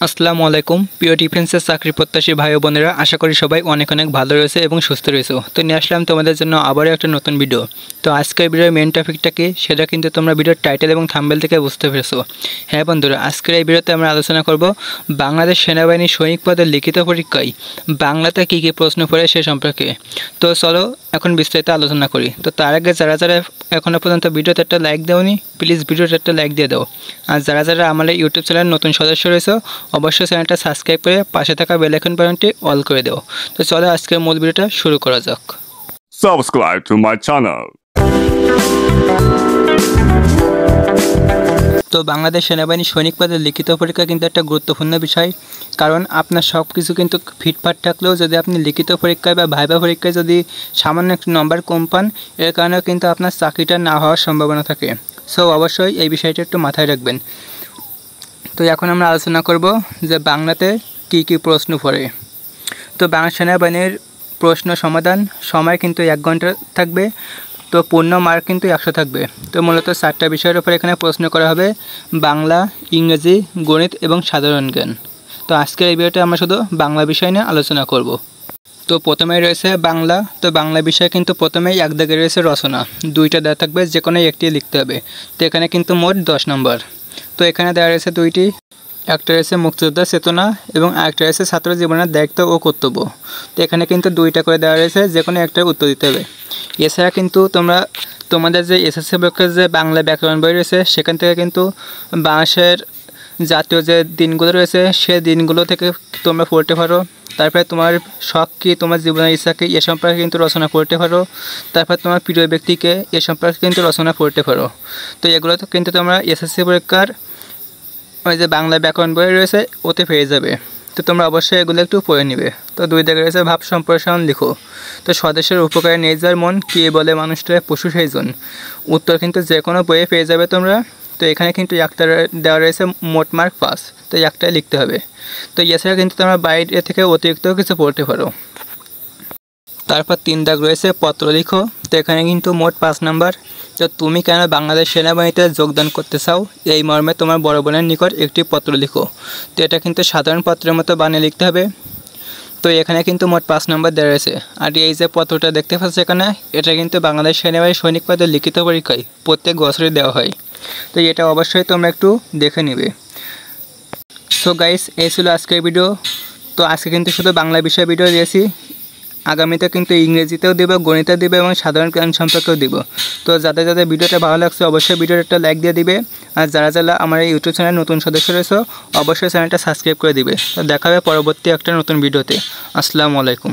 আসসালামু আলাইকুম প্রিয় ডিফেন্সের চাকরি প্রত্যাশী ভাই ও বোনেরা, আশা করি সবাই অনেক ভালো রয়েছে এবং সুস্থ রয়েছে। তো নিয়ে আসলাম তোমাদের জন্য আবারও একটা নতুন ভিডিও। তো আজকের ভিডিওর মেন টপিকটা কি সেটা কিন্তু তোমরা ভিডিওর টাইটেল এবং থাম্বনেল থেকে বুঝতে পেরেছো। হ্যাঁ বন্ধুরা, আজকের এই ভিডিওতে আমরা আলোচনা করব বাংলাদেশ সেনাবাহিনীর সৈনিক পদের লিখিত পরীক্ষায় বাংলাতে কী কী প্রশ্ন পড়ে সে সম্পর্কে। তো চলো এখন বিস্তারিত আলোচনা করি। তো তার আগে যারা যারা এখনও পর্যন্ত ভিডিওতে একটা লাইক দেওনি, প্লিজ ভিডিওতে একটা লাইক দিয়ে দাও। আর যারা যারা আমাদের ইউটিউব চ্যানেলের নতুন সদস্য রয়েছে অবশ্যই চ্যানেলটা সাবস্ক্রাইব করে পাশে থাকা বেল আইকন বাটনটি অল করে দাও। তো চলো আজকের মূল ভিডিওটা শুরু করা যাক। Subscribe to my channel. তো বাংলাদেশ সেনাবাহিনী সৈনিক পদের লিখিত পরীক্ষা কিন্তু একটা গুরুত্বপূর্ণ বিষয়, কারণ আপনার সব কিছু কিন্তু ফিটফাট থাকলেও যদি আপনি লিখিত পরীক্ষায় বা ভাইবা পরীক্ষায় যদি সামান্য একটু নম্বর কম পান, এর কারণেও কিন্তু আপনার চাকরিটা না হওয়ার সম্ভাবনা থাকে। সো অবশ্যই এই বিষয়টা একটু মাথায় রাখবেন। তো এখন আমরা আলোচনা করব যে বাংলাতে কি কি প্রশ্ন পড়ে। তো বাংলা সেনাবাহিনীর প্রশ্ন সমাধান সময় কিন্তু 1 ঘন্টা থাকবে। তো পূর্ণ মার্ক কিন্তু 100 থাকবে। তো মূলত 4টা বিষয়ের উপর এখানে প্রশ্ন করা হবে: বাংলা, ইংরেজি, গণিত এবং সাধারণ জ্ঞান। তো আজকের এই ভিডিওতে আমরা শুধু বাংলা বিষয় নিয়ে আলোচনা করব। তো প্রথমেই রয়েছে বাংলা। তো বাংলা বিষয়ে কিন্তু প্রথমেই 1 দাগে রয়েছে রচনা, 2টা দেওয়া থাকবে, যে কোনো একটি লিখতে হবে। তো এখানে কিন্তু মোট 10 নম্বর। তো এখানে দেওয়া রয়েছে 2টি, একটা রয়েছে মুক্তিযোদ্ধার চেতনা এবং আরেকটা রয়েছে ছাত্র জীবনের দায়িত্ব ও কর্তব্য। তো এখানে কিন্তু 2টা করে দেওয়া রয়েছে, যে কোনো একটার উত্তর দিতে হবে। এছাড়া কিন্তু তোমাদের যে এসএসসি পরীক্ষার যে বাংলা ব্যাকরণ বই রয়েছে সেখান থেকে কিন্তু বাংলাদেশের জাতীয় যে দিনগুলো রয়েছে সে দিনগুলো থেকে তোমরা পড়তে পারো। তারপরে তোমার শখ কী, তোমার জীবনের ইচ্ছা কী, এ সম্পর্কে কিন্তু রচনা পড়তে পারো। তারপর তোমার প্রিয় ব্যক্তিকে, এ সম্পর্কে কিন্তু রচনা পড়তে পারো। তো এগুলো তো কিন্তু তোমরা এসএসসি পরীক্ষার ওই যে বাংলা ব্যাকরণ বই রয়েছে ওতে পেয়ে যাবে। তো তোমরা অবশ্যই এগুলো একটু পড়ে নিবে। তো 2 দাগে রয়েছে ভাব সম্প্রসারণ লিখো। তো স্বদেশের উপকারে নিয়ে যাওয়ার মন, কে বলে মানুষটা পশু সেইজন। উত্তর কিন্তু যে কোনো বইয়ে পেয়ে যাবে তোমরা। তো এখানে কিন্তু একটা দেওয়া রয়েছে মোট মার্ক 5। তো একটাই লিখতে হবে। তো এছাড়া কিন্তু তোমরা বাইরে থেকে অতিরিক্ত কিছু পড়তে পারো। তারপর 3 দাগ রয়েছে পত্র লিখো। তো এখানে কিন্তু মোট 5 নাম্বার। তো তুমি কেন বাংলাদেশ সেনাবাহিনীতে যোগদান করতে চাও, এই মর্মে তোমার বড় বোনের নিকট একটি পত্র লিখো। তো এটা কিন্তু সাধারণ পত্রের মতো বানিয়ে লিখতে হবে। তো এখানে কিন্তু মোট 5 নাম্বার দেওয়া রয়েছে। আর এই যে পত্রটা দেখতে পাচ্ছ এখানে, এটা কিন্তু বাংলাদেশ সেনাবাহিনীর সৈনিক পদের লিখিত পরীক্ষায় প্রত্যেক বছরই দেওয়া হয়। তো এটা অবশ্যই তোমরা একটু দেখে নিবে। সো গাইস, এই ছিল আজকের ভিডিও। তো আজকে কিন্তু শুধু বাংলা বিষয়ে ভিডিও দিয়েছি, আগামীতে কিন্তু ইংরেজিতেও দিব, গণিতেও দিব এবং সাধারণ জ্ঞান সম্পর্কেও দিব। তো যাদের যাদের ভিডিওটা ভালো লাগছে অবশ্যই ভিডিওটা একটা লাইক দিয়ে দিবে। আর যারা যারা আমার এই ইউটিউব চ্যানেল নতুন সদস্য রয়েছে অবশ্যই চ্যানেলটা সাবস্ক্রাইব করে দিবে। তো দেখা হবে পরবর্তী একটা নতুন ভিডিওতে। আসসালামু আলাইকুম।